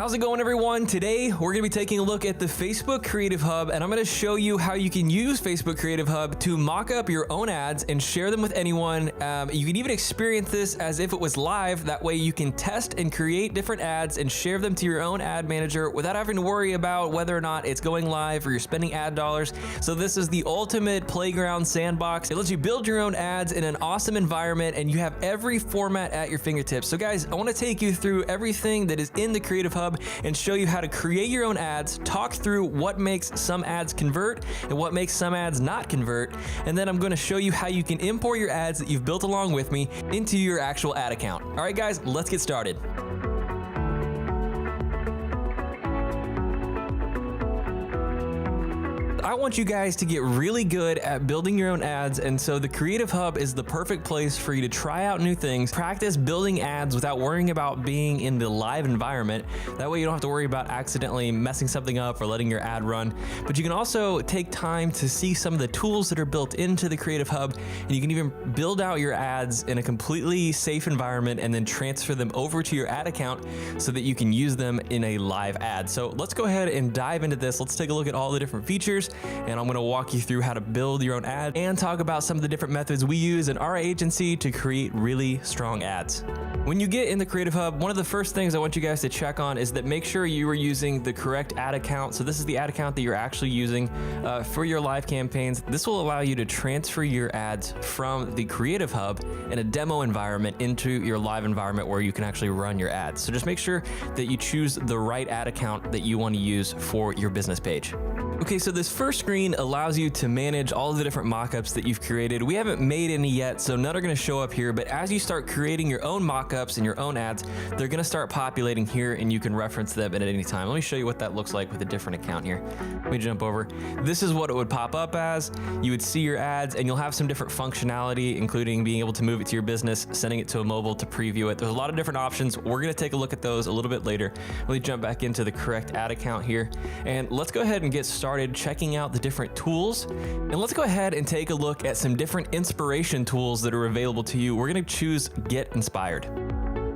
How's it going, everyone? Today, we're gonna be taking a look at the Facebook Creative Hub, and I'm gonna show you how you can use Facebook Creative Hub to mock up your own ads and share them with anyone. You can even experience this as if it was live. That way you can test and create different ads and share them to your own ad manager without having to worry about whether or not it's going live or you're spending ad dollars. So this is the ultimate playground sandbox. It lets you build your own ads in an awesome environment, and you have every format at your fingertips. So guys, I wanna take you through everything that is in the Creative Hub and show you how to create your own ads, talk through what makes some ads convert and what makes some ads not convert, and then I'm going to show you how you can import your ads that you've built along with me into your actual ad account. All right, guys, let's get started. I want you guys to get really good at building your own ads, and so the Creative Hub is the perfect place for you to try out new things, practice building ads without worrying about being in the live environment. That way you don't have to worry about accidentally messing something up or letting your ad run. But you can also take time to see some of the tools that are built into the Creative Hub, and you can even build out your ads in a completely safe environment and then transfer them over to your ad account so that you can use them in a live ad. So let's go ahead and dive into this. Let's take a look at all the different features, and I'm gonna walk you through how to build your own ad and talk about some of the different methods we use in our agency to create really strong ads. When you get in the Creative Hub, one of the first things I want you guys to check on is that make sure you are using the correct ad account. So this is the ad account that you're actually using for your live campaigns. This will allow you to transfer your ads from the Creative Hub in a demo environment into your live environment where you can actually run your ads. So just make sure that you choose the right ad account that you want to use for your business page. Okay, so this first screen allows you to manage all of the different mockups that you've created. We haven't made any yet, so none are gonna show up here, but as you start creating your own mockups and your own ads, they're gonna start populating here and you can reference them at any time. Let me show you what that looks like with a different account here. Let me jump over. This is what it would pop up as. You would see your ads and you'll have some different functionality, including being able to move it to your business, sending it to a mobile to preview it. There's a lot of different options. We're gonna take a look at those a little bit later. Let me jump back into the correct ad account here, and let's go ahead and get started checking out the different tools. And let's go ahead and take a look at some different inspiration tools that are available to you. We're gonna choose Get Inspired.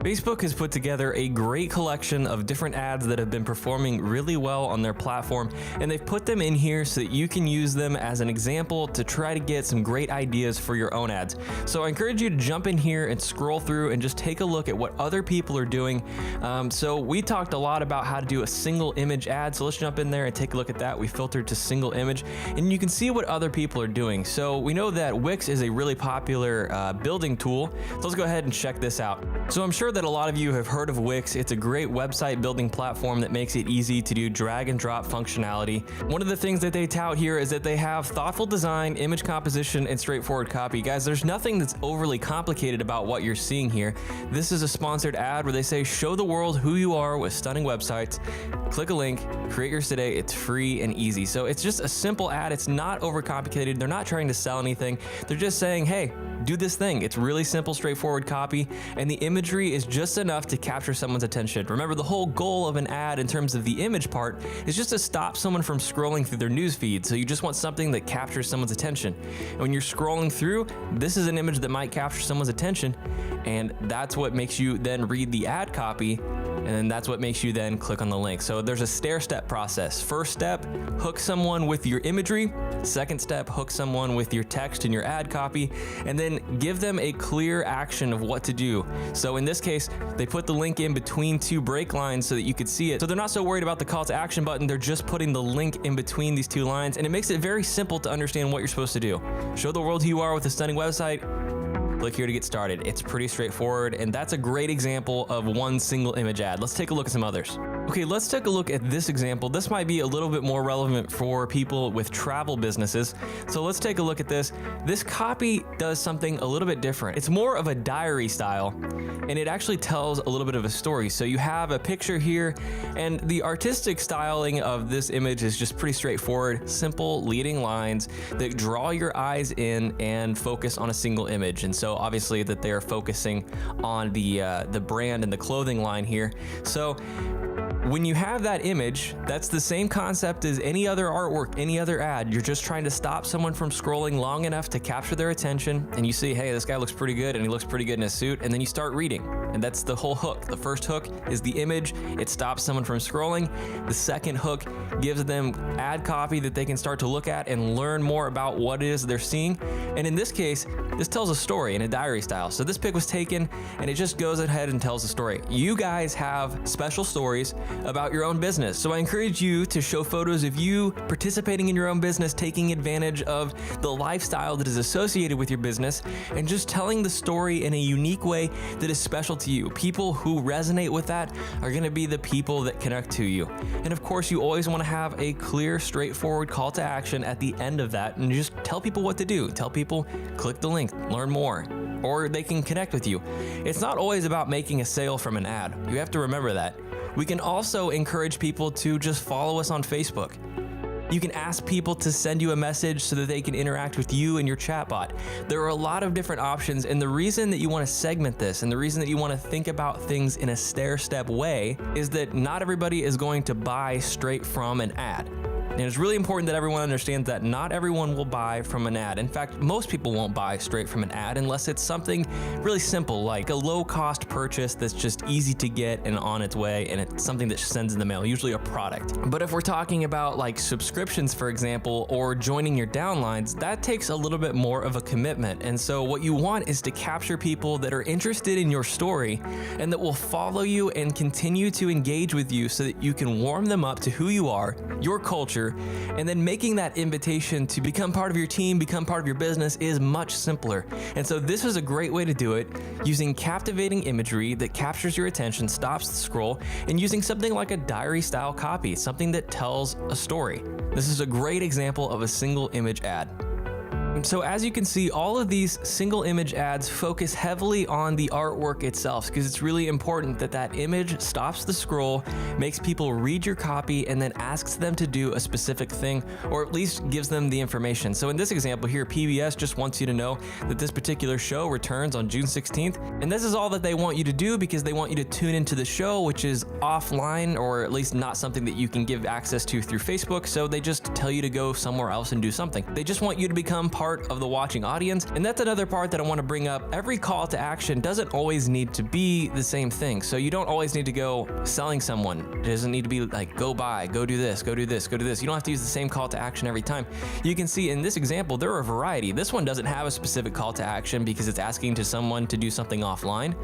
Facebook has put together a great collection of different ads that have been performing really well on their platform, and they've put them in here so that you can use them as an example to try to get some great ideas for your own ads. So I encourage you to jump in here and scroll through and just take a look at what other people are doing. So we talked a lot about how to do a single image ad, so let's jump in there and take a look at that. We filtered to single image, and you can see what other people are doing. So we know that Wix is a really popular building tool, so let's go ahead and check this out. So I'm sure that a lot of you have heard of Wix. It's a great website building platform that makes it easy to do drag and drop functionality. One of the things that they tout here is that they have thoughtful design, image composition, and straightforward copy. Guys, there's nothing that's overly complicated about what you're seeing here. This is a sponsored ad where they say, show the world who you are with stunning websites. Click a link, create yours today. It's free and easy. So it's just a simple ad. It's not overcomplicated. They're not trying to sell anything. They're just saying, hey, do this thing. It's really simple, straightforward copy, and the imagery is just enough to capture someone's attention. Remember, the whole goal of an ad in terms of the image part is just to stop someone from scrolling through their news feed. So you just want something that captures someone's attention. And when you're scrolling through, this is an image that might capture someone's attention, and that's what makes you then read the ad copy, and then that's what makes you then click on the link. So there's a stair-step process. First step, hook someone with your imagery. Second step, hook someone with your text and your ad copy, and then give them a clear action of what to do. So in this case, they put the link in between two break lines so that you could see it. So they're not so worried about the call to action button, they're just putting the link in between these two lines, and it makes it very simple to understand what you're supposed to do. Show the world who you are with a stunning website. Click here to get started. It's pretty straightforward, and that's a great example of one single image ad. Let's take a look at some others. Okay, let's take a look at this example. This might be a little bit more relevant for people with travel businesses. So let's take a look at this. This copy does something a little bit different. It's more of a diary style, and it actually tells a little bit of a story. So you have a picture here, and the artistic styling of this image is just pretty straightforward, simple leading lines that draw your eyes in and focus on a single image. And so obviously that they're focusing on the brand and the clothing line here. So when you have that image, that's the same concept as any other artwork, any other ad. You're just trying to stop someone from scrolling long enough to capture their attention, and you see, hey, this guy looks pretty good, and he looks pretty good in a suit, and then you start reading. And that's the whole hook. The first hook is the image. It stops someone from scrolling. The second hook gives them ad copy that they can start to look at and learn more about what it is they're seeing. And in this case, this tells a story in a diary style. So this pic was taken and it just goes ahead and tells a story. You guys have special stories about your own business. So I encourage you to show photos of you participating in your own business, taking advantage of the lifestyle that is associated with your business, and just telling the story in a unique way that is special to you. People who resonate with that are going to be the people that connect to you. And of course, you always want to have a clear, straightforward call to action at the end of that, and just tell people what to do. Tell people, click the link, learn more, or they can connect with you. It's not always about making a sale from an ad. You have to remember that. We can also encourage people to just follow us on Facebook. You can ask people to send you a message so that they can interact with you and your chatbot. There are a lot of different options, and the reason that you want to segment this and the reason that you want to think about things in a stair-step way is that not everybody is going to buy straight from an ad. And it's really important that everyone understands that not everyone will buy from an ad. In fact, most people won't buy straight from an ad unless it's something really simple, like a low-cost purchase that's just easy to get and on its way, and it's something that sends in the mail, usually a product. But if we're talking about like subscriptions, for example, or joining your downlines, that takes a little bit more of a commitment. And so what you want is to capture people that are interested in your story and that will follow you and continue to engage with you so that you can warm them up to who you are, your culture, and then making that invitation to become part of your team, become part of your business is much simpler. And so this is a great way to do it, using captivating imagery that captures your attention, stops the scroll, and using something like a diary style copy, something that tells a story. This is a great example of a single image ad. So as you can see, all of these single image ads focus heavily on the artwork itself because it's really important that that image stops the scroll, makes people read your copy, and then asks them to do a specific thing, or at least gives them the information. So in this example here, PBS just wants you to know that this particular show returns on June 16th. And this is all that they want you to do because they want you to tune into the show, which is offline, or at least not something that you can give access to through Facebook. So they just tell you to go somewhere else and do something. They just want you to become part of the watching audience. And that's another part that I want to bring up. Every call to action doesn't always need to be the same thing. So you don't always need to go selling someone. It doesn't need to be like, go buy, go do this, go do this, go do this. You don't have to use the same call to action every time. You can see in this example, there are a variety. This one doesn't have a specific call to action because it's asking to someone to do something offline.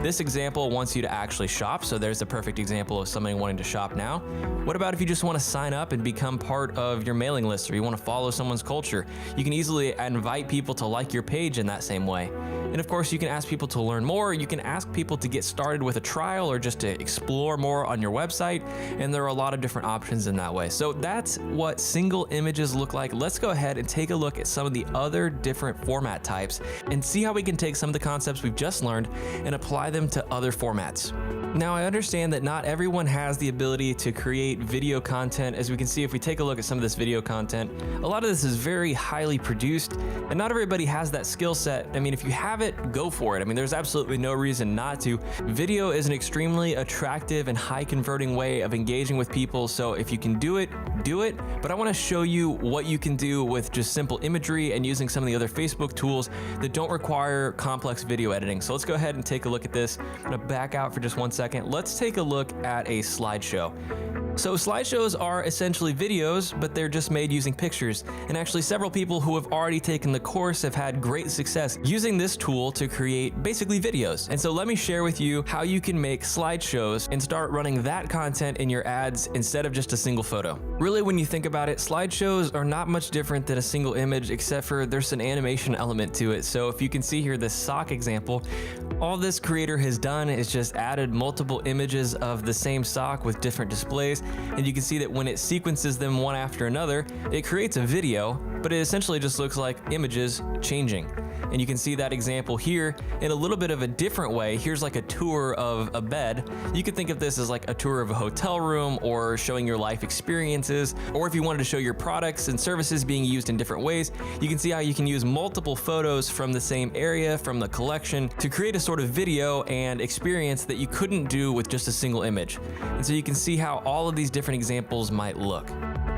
This example wants you to actually shop, so there's a perfect example of somebody wanting to shop now. What about if you just want to sign up and become part of your mailing list, or you want to follow someone's culture? You can easily invite people to like your page in that same way. And of course, you can ask people to learn more. You can ask people to get started with a trial or just to explore more on your website. And there are a lot of different options in that way. So that's what single images look like. Let's go ahead and take a look at some of the other different format types and see how we can take some of the concepts we've just learned and apply them to other formats. Now, I understand that not everyone has the ability to create video content. As we can see, if we take a look at some of this video content, a lot of this is very highly produced, and not everybody has that skill set. I mean, if you have it, go for it. I mean, there's absolutely no reason not to. Video is an extremely attractive and high converting way of engaging with people. So if you can do it, do it. But I want to show you what you can do with just simple imagery and using some of the other Facebook tools that don't require complex video editing. So let's go ahead and take a look at this. I'm going to back out for just 1 second. Let's take a look at a slideshow. So slideshows are essentially videos, but they're just made using pictures. And actually several people who have already taken the course have had great success using this tool to create basically videos. And so let me share with you how you can make slideshows and start running that content in your ads instead of just a single photo. Really, when you think about it, slideshows are not much different than a single image, except for there's an animation element to it. So if you can see here, this sock example, all this creator has done is just added multiple images of the same sock with different displays. And you can see that when it sequences them one after another, it creates a video, but it essentially just looks like images changing. And you can see that example here in a little bit of a different way. Here's like a tour of a bed. You could think of this as like a tour of a hotel room, or showing your life experiences, or if you wanted to show your products and services being used in different ways, you can see how you can use multiple photos from the same area, from the collection, to create a sort of video and experience that you couldn't do with just a single image. And so you can see how all of these different examples might look.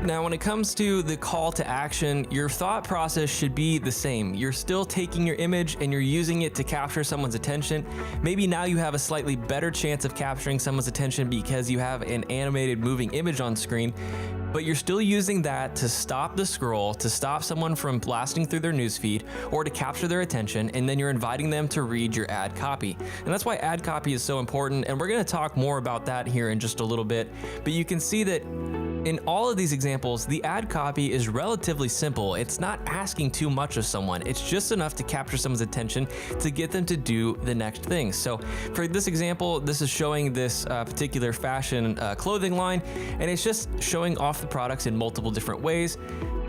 Now, when it comes to the call to action, your thought process should be the same. You're still taking your image and you're using it to capture someone's attention. Maybe now you have a slightly better chance of capturing someone's attention because you have an animated moving image on screen, but you're still using that to stop the scroll, to stop someone from blasting through their newsfeed, or to capture their attention, and then you're inviting them to read your ad copy. And that's why ad copy is so important, and we're gonna talk more about that here in just a little bit. But you can see that in all of these examples, the ad copy is relatively simple. It's not asking too much of someone. It's just enough to capture someone's attention to get them to do the next thing. So for this example, this is showing this particular fashion clothing line, and it's just showing off the products in multiple different ways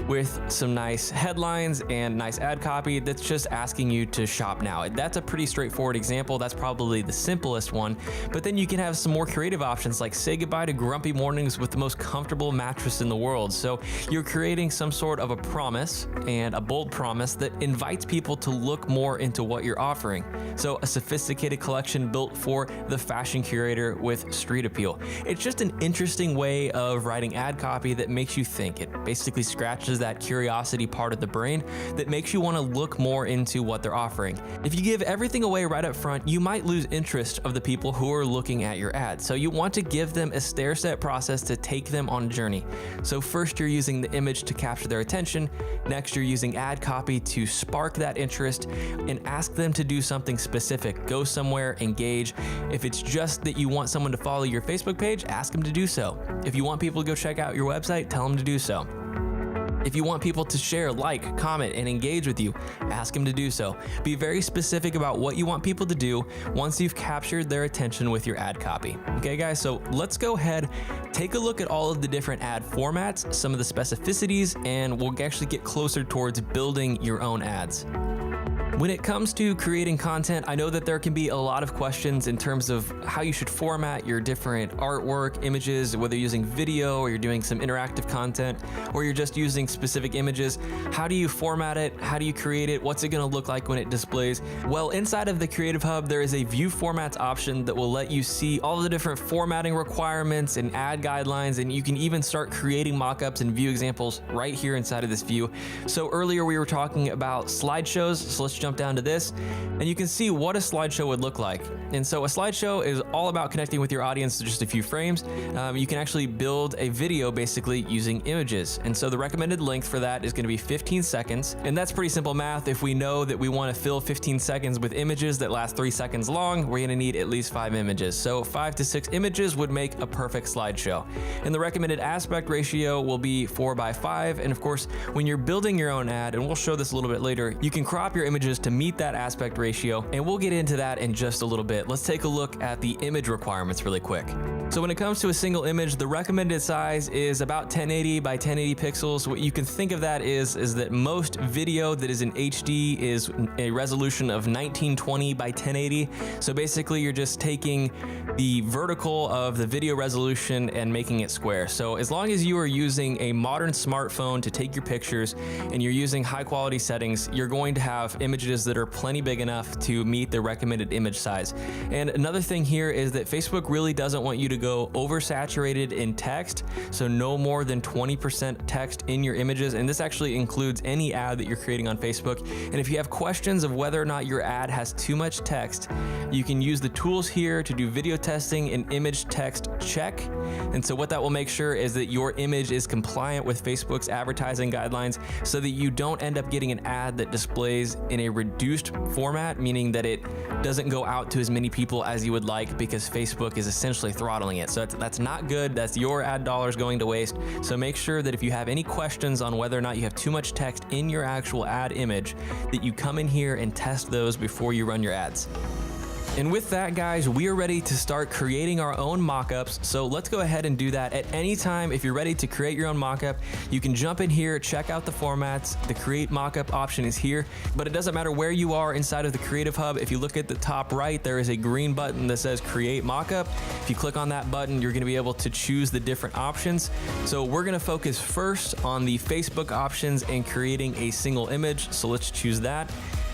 with some nice headlines and nice ad copy that's just asking you to shop now. That's a pretty straightforward example. That's probably the simplest one. But then you can have some more creative options like say goodbye to grumpy mornings with the most comfortable mattress in the world. So you're creating some sort of a promise, and a bold promise that invites people to look more into what you're offering. So a sophisticated collection built for the fashion curator with street appeal. It's just an interesting way of writing ad copy that makes you think. It basically scratches that curiosity part of the brain that makes you want to look more into what they're offering. If you give everything away right up front, you might lose interest of the people who are looking at your ad. So you want to give them a stair-step process to take them on a journey. So first you're using the image to capture their attention. Next you're using ad copy to spark that interest and ask them to do something specific. Go somewhere, engage. If it's just that you want someone to follow your Facebook page, ask them to do so. If you want people to go check out your website, tell them to do so. If you want people to share, like, comment, and engage with you, ask them to do so. Be very specific about what you want people to do once you've captured their attention with your ad copy. Okay, guys, so let's go ahead, take a look at all of the different ad formats, some of the specificities, and we'll actually get closer towards building your own ads. When it comes to creating content, I know that there can be a lot of questions in terms of how you should format your different artwork, images, whether you're using video or you're doing some interactive content, or you're just using specific images. How do you format it? How do you create it? What's it gonna look like when it displays? Well, inside of the Creative Hub, there is a View Formats option that will let you see all the different formatting requirements and ad guidelines, and you can even start creating mockups and view examples right here inside of this view. So earlier we were talking about slideshows, so let's jump down to this, and you can see what a slideshow would look like. And so a slideshow is all about connecting with your audience to just a few frames. You can actually build a video basically using images. And so the recommended length for that is going to be 15 seconds. And that's pretty simple math. If we know that we want to fill 15 seconds with images that last 3 seconds long, we're going to need at least 5 images. So 5 to 6 images would make a perfect slideshow. And the recommended aspect ratio will be 4:5. And of course, when you're building your own ad, and we'll show this a little bit later, you can crop your images to meet that aspect ratio. And we'll get into that in just a little bit. Let's take a look at the image requirements really quick. So when it comes to a single image, the recommended size is about 1080 by 1080 pixels. What you can think of that is that most video that is in HD is a resolution of 1920 by 1080. So basically you're just taking the vertical of the video resolution and making it square. So as long as you are using a modern smartphone to take your pictures and you're using high quality settings, you're going to have images that are plenty big enough to meet the recommended image size. And another thing here is that Facebook really doesn't want you to go oversaturated in text, so no more than 20% text in your images, and this actually includes any ad that you're creating on Facebook. And if you have questions of whether or not your ad has too much text, you can use the tools here to do video testing and image text check. And so what that will make sure is that your image is compliant with Facebook's advertising guidelines so that you don't end up getting an ad that displays in a reduced format, meaning that it doesn't go out to as many people as you would like because Facebook is essentially throttling it. So that's not good. That's your ad dollars going to waste. So make sure that if you have any questions on whether or not you have too much text in your actual ad image, that you come in here and test those before you run your ads. And with that, guys, we are ready to start creating our own mockups. So let's go ahead and do that. At any time, if you're ready to create your own mockup, you can jump in here, check out the formats. The create mockup option is here, but it doesn't matter where you are inside of the Creative Hub. If you look at the top right, there is a green button that says create mockup. If you click on that button, you're going to be able to choose the different options. So we're going to focus first on the Facebook options and creating a single image. So let's choose that.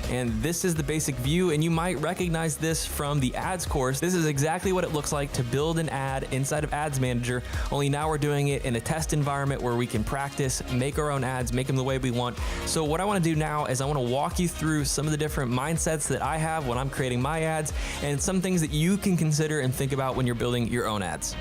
And this is the basic view, and you might recognize this from the ads course. This is exactly what it looks like to build an ad inside of Ads Manager, only now we're doing it in a test environment where we can practice, make our own ads, make them the way we want. So what I want to do now is I want to walk you through some of the different mindsets that I have when I'm creating my ads, and some things that you can consider and think about when you're building your own ads.